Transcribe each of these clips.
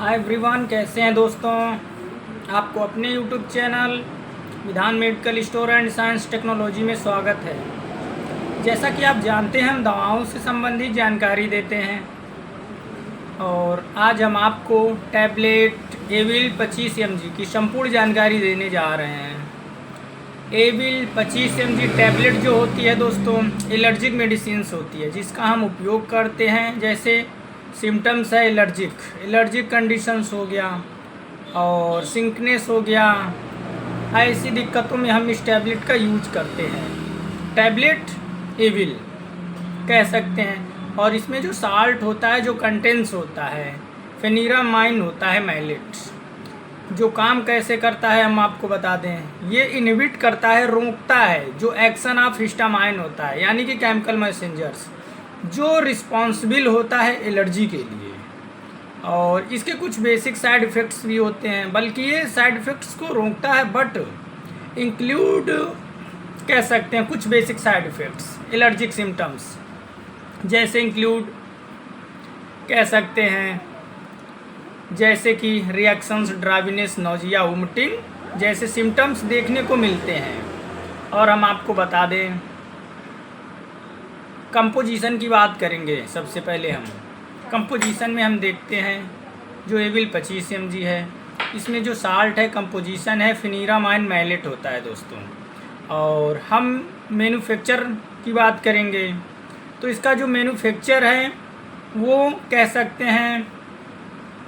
Hi everyone, कैसे हैं दोस्तों। आपको अपने यूट्यूब चैनल विधान medical store and science technology में स्वागत है। जैसा कि आप जानते हैं, हम दवाओं से संबंधित जानकारी देते हैं और आज हम आपको टैबलेट एविल 25 mg की संपूर्ण जानकारी देने जा रहे हैं। एविल 25 mg टैबलेट जो होती है दोस्तों, एलर्जिक मेडिसिन्स होती है जिसका हम उपयोग करते हैं। जैसे सिम्टम्स है एलर्जिक कंडीशंस हो गया और सिंकनेस हो गया, ऐसी दिक्कतों में हम इस टैबलेट का यूज करते हैं। टैबलेट एविल कह सकते हैं और इसमें जो साल्ट होता है, जो कंटेंट्स होता है, फेनिरामाइन होता है मैलेट। जो काम कैसे करता है हम आपको बता दें। ये इनहिबिट करता है, रोकता है जो एक्शन ऑफ हिस्टामाइन होता है, यानी कि केमिकल मैसेंजर्स जो रिस्पॉन्सिबल होता है एलर्जी के लिए। और इसके कुछ बेसिक साइड इफ़ेक्ट्स भी होते हैं, बल्कि ये साइड इफ़ेक्ट्स को रोकता है बट इंक्लूड कह सकते हैं कुछ basic side effects allergic symptoms, जैसे इंक्लूड कह सकते हैं जैसे कि रिएक्शंस, ड्राइविनेस, नोजिया, वोमिटिंग जैसे सिम्टम्स देखने को मिलते हैं। और हम आपको बता दें, कंपोजिशन की बात करेंगे। सबसे पहले हम कंपोजिशन में हम देखते हैं जो एविल 25 mg है, इसमें जो साल्ट है, कंपोजिशन है, फेनिरामाइन मैलेट होता है दोस्तों। और हम मैन्युफैक्चर की बात करेंगे तो इसका जो मैन्युफैक्चर है वो कह सकते हैं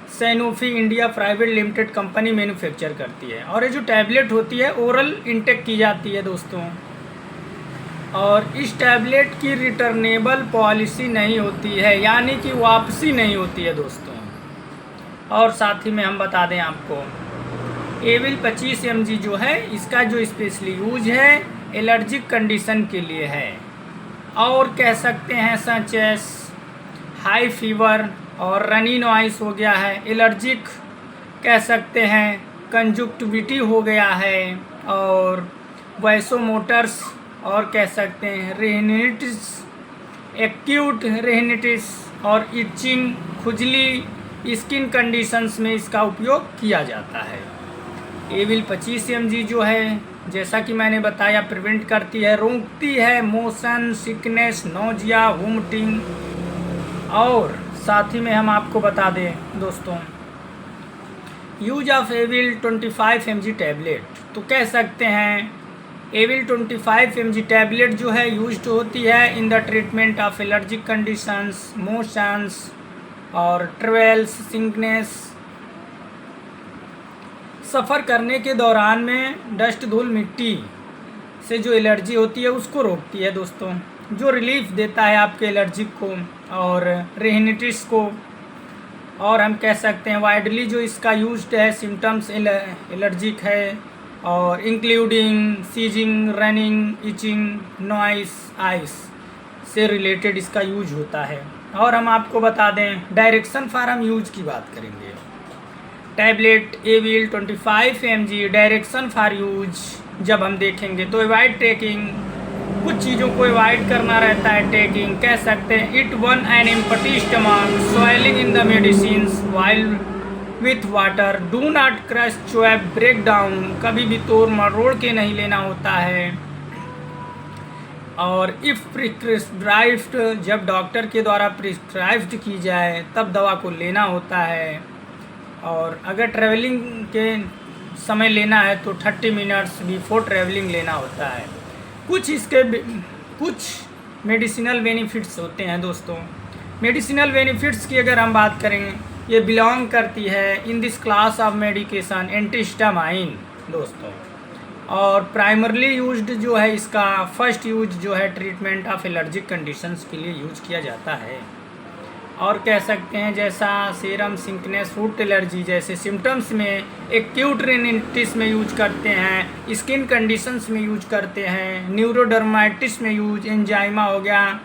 Sanofi India private limited company manufacture करती है। और ये जो टैबलेट होती है ओरल इंटेक की जाती है दोस्तों। और इस टैबलेट की रिटर्नेबल पॉलिसी नहीं होती है, यानी कि वापसी नहीं होती है दोस्तों। और साथ ही में हम बता दें आपको, एविल 25 mg जो है इसका जो स्पेशली यूज है एलर्जिक कंडीशन के लिए है। और कह सकते हैं सच एस हाई फीवर और रनी नॉइस हो गया है, एलर्जिक कह सकते हैं कंजुक्टिविटी हो गया है, और वैसोमोटर्स, और कह सकते हैं रेनिटिस, एक्यूट रेनिटिस और इचिंग, खुजली, स्किन कंडीशंस में इसका उपयोग किया जाता है। एविल 25 mg जो है, जैसा कि मैंने बताया, प्रिवेंट करती है, रोकती है मोशन सिकनेस, नोजिया, वोमिटिंग। और साथ ही में हम आपको बता दें दोस्तों, use of Avil 25 mg tablet, तो कह सकते हैं एविल 25 mg टैबलेट जो है यूज्ड होती है in the treatment of allergic conditions, motions और ट्रेवल्स, सिंकनेस। सफ़र करने के दौरान में डस्ट, धूल, मिट्टी से जो एलर्जी होती है उसको रोकती है दोस्तों, जो रिलीफ देता है आपके एलर्जिक को और रेनिटिस को। और हम कह सकते हैं वाइडली जो इसका यूज्ड है सिम्टम्स एलर्जिक है, और including sneezing, running, itching, nose, eyes से रिलेटेड इसका यूज होता है। और हम आपको बता दें डायरेक्शन फॉर हम यूज की बात करेंगे। Tablet Avil 25 mg direction for use जब हम देखेंगे तो अवॉइड टेकिंग, कुछ चीज़ों को अवॉइड करना रहता है। टेकिंग कह सकते हैं it on an empty stomach, swallowing in the medicines while with water, do not crush, chew, break down, कभी भी तोड़ मरोड़ के नहीं लेना होता है। और इफ़ प्रिस्क्राइब्ड, जब डॉक्टर के द्वारा प्रिस्क्राइब्ड की जाए तब दवा को लेना होता है। और अगर ट्रैवलिंग के समय लेना है तो 30 मिनट्स बिफोर ट्रैवलिंग लेना होता है। कुछ मेडिसिनल बेनिफिट्स होते हैं दोस्तों। मेडिसिनल बेनिफिट्स की अगर हम बात करें, ये बिलोंग करती है in this class of medication antihistamine दोस्तों। और प्राइमरली यूज्ड जो है इसका फर्स्ट यूज जो है ट्रीटमेंट ऑफ एलर्जिक कंडीशंस के लिए यूज किया जाता है। और कह सकते हैं जैसा सीरम, सिंकनेस, फूड एलर्जी जैसे सिम्टम्स में, एक्यूट रेनिटिस में यूज करते हैं, स्किन कंडीशंस में यूज करते हैं, न्यूरोडर्माइटिस में यूज, एंजाइमा हो गया,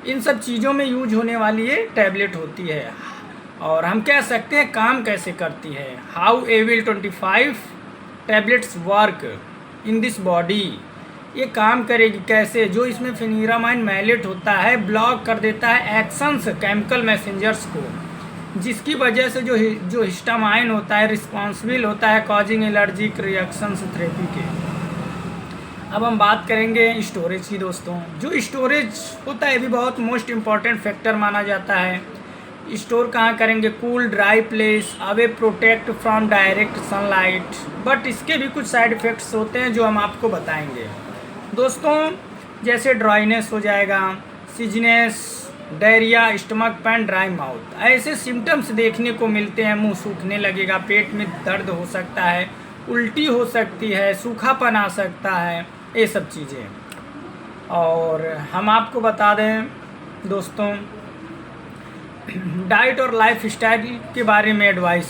इन सब चीज़ों में यूज होने वाली ये टैबलेट होती है। और हम कह सकते हैं काम कैसे करती है, how Avil 25 tablets work in this body, ये काम करेगी कैसे। जो इसमें फेनिरामाइन मैलेट होता है ब्लॉक कर देता है एक्शंस केमिकल मैसेंजर्स को, जिसकी वजह से जो हिस्टामाइन होता है रिस्पॉन्सिबल होता है कॉजिंग एलर्जिक रिएक्शंस थेरेपी के। अब हम बात करेंगे स्टोरेज की दोस्तों। जो स्टोरेज होता है ये भी बहुत मोस्ट इम्पॉर्टेंट फैक्टर माना जाता है। स्टोर कहाँ करेंगे? Cool dry place, away protect from direct sunlight. But इसके भी कुछ साइड इफ़ेक्ट्स होते हैं जो हम आपको बताएंगे दोस्तों, जैसे ड्राइनेस हो जाएगा, सीजनेस, diarrhoea, stomach pain, dry mouth. ऐसे सिम्टम्स देखने को मिलते हैं। मुंह सूखने लगेगा, पेट में दर्द हो सकता है, उल्टी हो सकती है, सूखापन आ सकता है, ये सब चीज़ें। और हम आपको बता दें दोस्तों डाइट और लाइफ स्टाइल के बारे में एडवाइस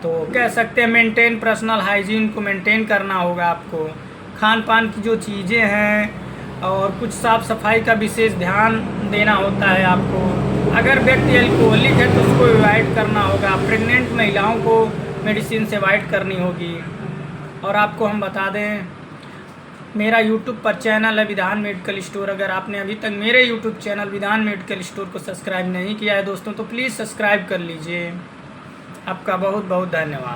तो कह सकते हैं मेंटेन पर्सनल हाइजीन को मेंटेन करना होगा आपको। खान पान की जो चीज़ें हैं और कुछ साफ़ सफाई का विशेष ध्यान देना होता है आपको। अगर व्यक्ति अल्कोहलिक है तो उसको अवॉइड करना होगा। प्रेग्नेंट महिलाओं को मेडिसिन से अवॉइड करनी होगी। और आपको हम बता दें मेरा यूट्यूब पर चैनल है विधान मेडिकल स्टोर। अगर आपने अभी तक मेरे यूट्यूब चैनल विधान मेडिकल स्टोर को सब्सक्राइब नहीं किया है दोस्तों तो प्लीज़ सब्सक्राइब कर लीजिए। आपका बहुत बहुत धन्यवाद।